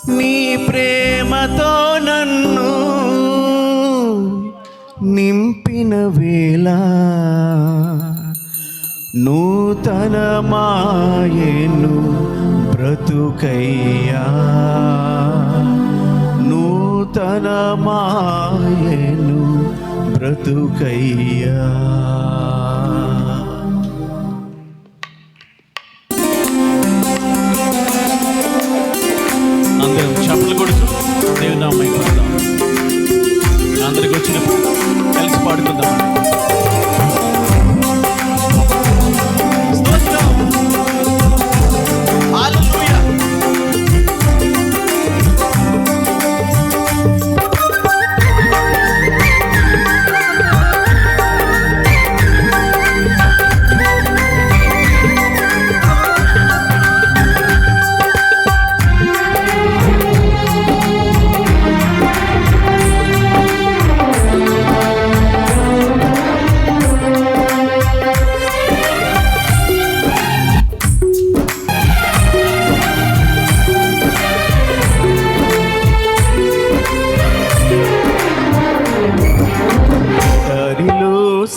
నీ ప్రేమతో నన్ను నింపిన వేళ నూతనమాయెను బ్రతుకయ్యా, నూతనమాయెను బ్రతుకయ్యా. అందరం చప్పట్లు కొడుతూ దేవుని నామమున పాడుదాం. అందరికి వచ్చినప్పుడు కలిసి పాడుకుందాం.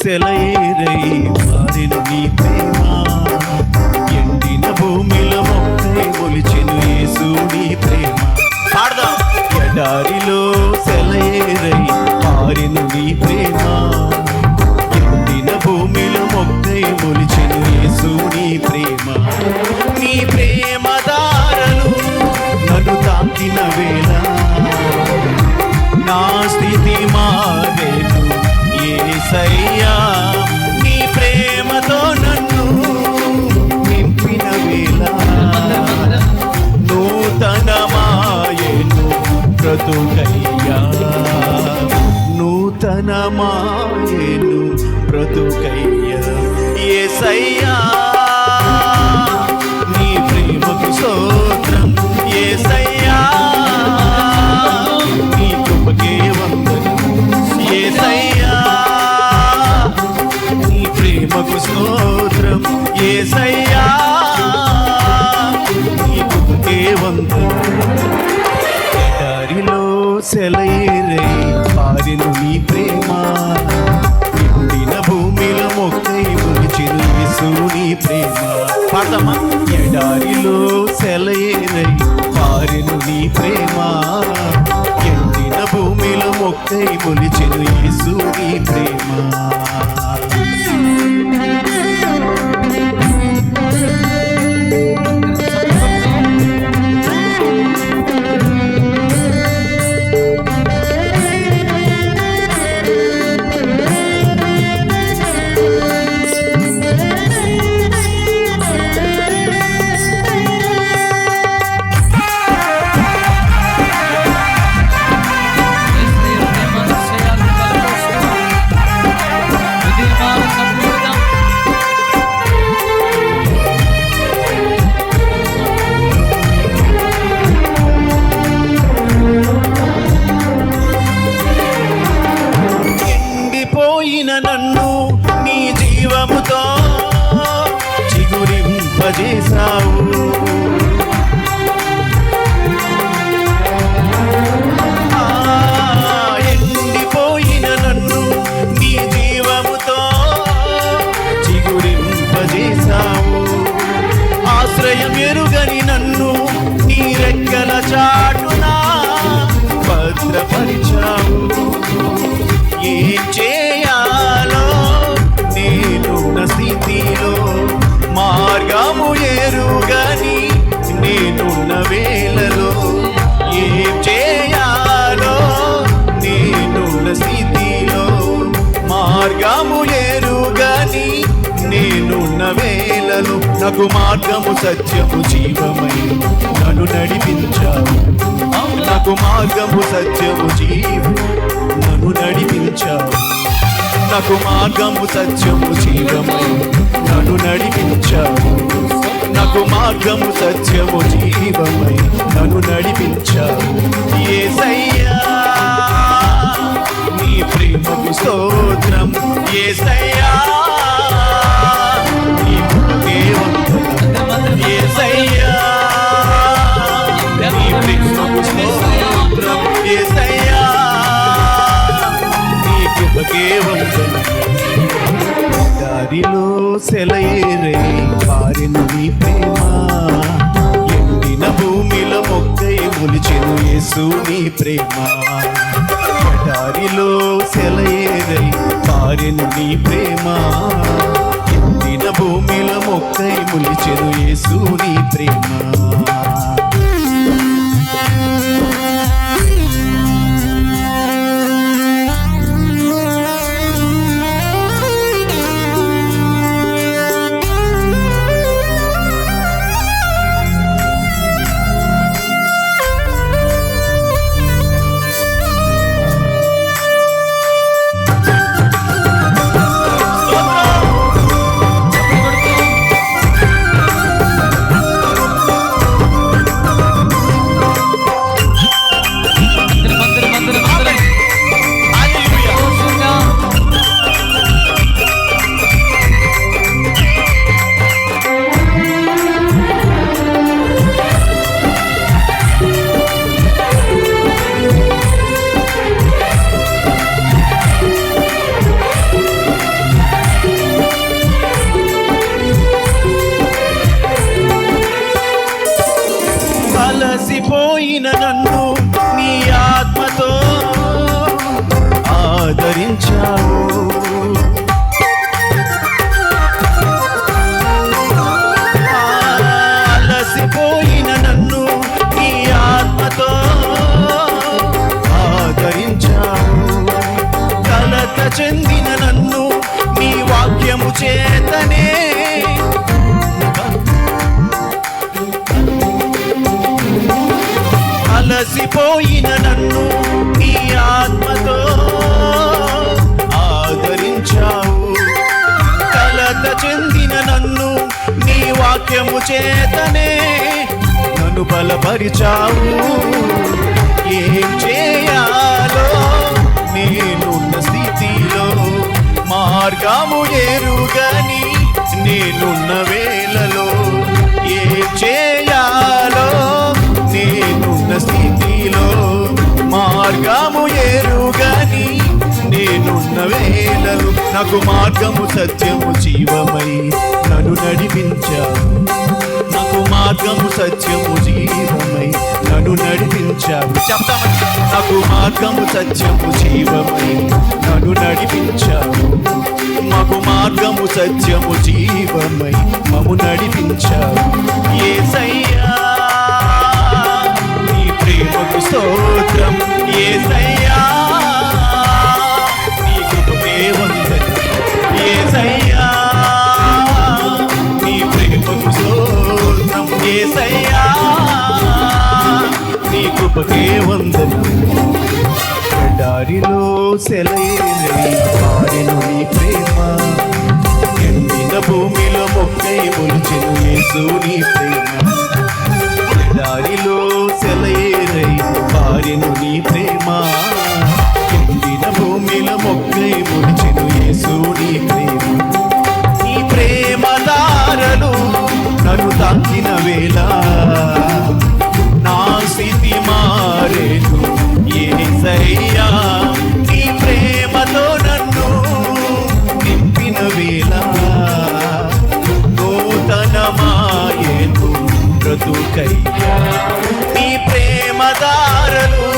సెలయేరై మారిన నీ ప్రేమ, ఎండిన భూమిలో మొక్కై మొలిచెను యేసు నీ ప్రేమ. ఎడారిలో సెలయేరై మారిన నీ ప్రేమ, ఎండిన భూమిలో మొక్కై మొలిచెను యేసు నీ ప్రేమ. నీ ప్రేమ దారలు నన్ను తాకిన వేళ నా స్థితి మారేను యేసయ్యా. నీ ప్రేమతో నన్ను నింపిన వేళ నూతనమాయెను బ్రతుకయ్యా, నూతనమాయెను బ్రతుకయ్యా. యేసయ్యా నీ ప్రేమకు స్తోత్రం, యేసయ్యా నీ కృపకే వందనం, యేసయ్యా నీ ప్రేమకు స్తోత్రం, యేసయ్యా నీ కృపకే వందనం. ఎడారిలో సెలయేరై పారెను నీ ప్రేమ, ఎండిన భూమిలో మొక్కై మొలిచెను యేసు నీ ప్రేమ. పాడతామా? ఎడారిలో సెలయేరై పారెను నీ ప్రేమ, ఎండిన భూమిలో మొక్కై మొలిచెను యేసు నీ ప్రేమ. నన్ను నీ జీవముతో చిగురింపజేశావు, ఎండిపోయిన నన్ను నీ జీవముతో చిగురింపజేశావు. ఆశ్రయం ఎరుగని నన్ను నీ రెక్కల చాటునా భద్రపరిచావు. ఏం చేయాలో నేనున్న స్థితిలో మార్గము ఎరుగని నేనున్న వేళలో, ఏం చేయాలో నేనున్న స్థితిలో మార్గము ఎరుగని నేనున్న వేళలో, నాకు మార్గము సత్యము జీవమై నన్ను నడిపించావు. నాకు మార్గము సత్యము జీవం నన్ను నడిపించావు. నాకు మార్గము సత్యము జీవమై నన్ను నడిపించావు. నాకు మార్గము సత్యము జీవమై నన్ను నడిపించావు. యేసయ్యా నీ ప్రేమకు స్తోత్రం, యేసయ్యా నీ కృపకే వందనం, యేసయ్యా నీ ప్రేమకు సెలయేరై పారెను నీ ప్రేమ, ఎండిన భూమిలో మొక్కై మొలిచెను యేసు నీ ప్రేమ. ఎడారిలో సెలయేరై పారెను నీ ప్రేమ, ఎండిన భూమిలో మొక్కై మొలిచెను యేసు నీ ప్రేమ. అలసిపోయిన నన్ను నీ ఆత్మతో ఆదరించావు, అలసిపోయిన నన్ను నీ ఆత్మతో ఆదరించావు. కలత చెందిన నన్ను నీ వాక్యము చేతనే అలసిపోయిన నన్ను నీ ఆత్మతో ఆదరించావు. కలత చెందిన నన్ను నీ వాక్యము చేతనే నన్ను బలపరిచావు. ఏం చేయాలో నేనున్న స్థితిలో మార్గము ఎరుగని నేనున్న వేళలో, ఏం చేయాలో నేనున్న స్థితిలో మార్గము ఎరుగని నేనున్న వేళలు, నాకు మార్గము సత్యము జీవమై నన్ను నడిపించావు. నాకు మార్గము సత్యము జీవమై నన్ను నడిపించావు. చెప్తామని నాకు మార్గము సత్యము జీవమై నన్ను నడిపించావు. మాకు మార్గము సత్యము జీవమై మమ్ము నడిపించావు. యేసయ్యా నీ ప్రేమకు స్తోత్రం, యేసయ్యా నీ కృపకే వందనం, యేసయ్యా నీ ప్రేమకు స్తోత్రం, యేసయ్యా నీ కృపకే వందనం. ఎడారిలో సెలయేరై పారెను నీ ప్రేమ, ఎండిన భూమిలో మొక్కై మొలిచెను యేసు నీ ప్రేమ. ఎడారిలో సెలయేరై పారెను నీ ప్రేమ, ఎండిన భూమిలో మొక్కై మొలిచెను యేసు నీ ప్రేమ. నీ ప్రేమ దారలు నన్ను తాకిన వేళ నా స్థితి మారేను యేసయ్యా. నీ ప్రేమతో నన్ను నింపిన వేళ నూతనమాయేను బ్రతుకయ్యా. నీ ప్రేమ దారలు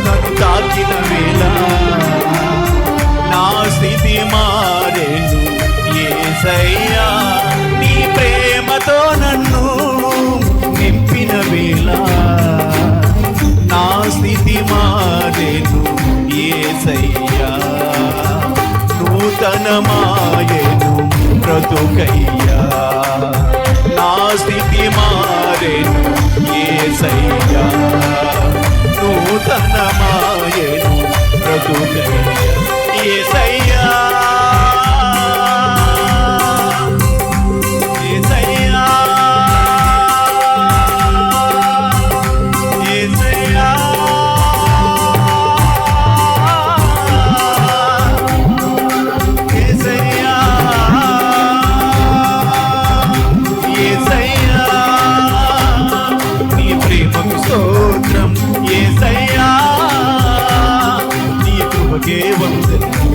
నన్ను తాకిన వేళ నా స్థితి మారేను యేసయ్యా. నీ ప్రేమతో నన్ను నింపిన వేళ నా స్థితి మారేను యేసయ్యా. నూతనమాయేను బ్రతుకయ్యా. నా స్థితి మారేను యేసయ్యా. నూతనమాయేను బ్రతుకయ్యా. యేసయ్యా స్తోత్రం, యేసయ్యా నీ కృపకే వందనం.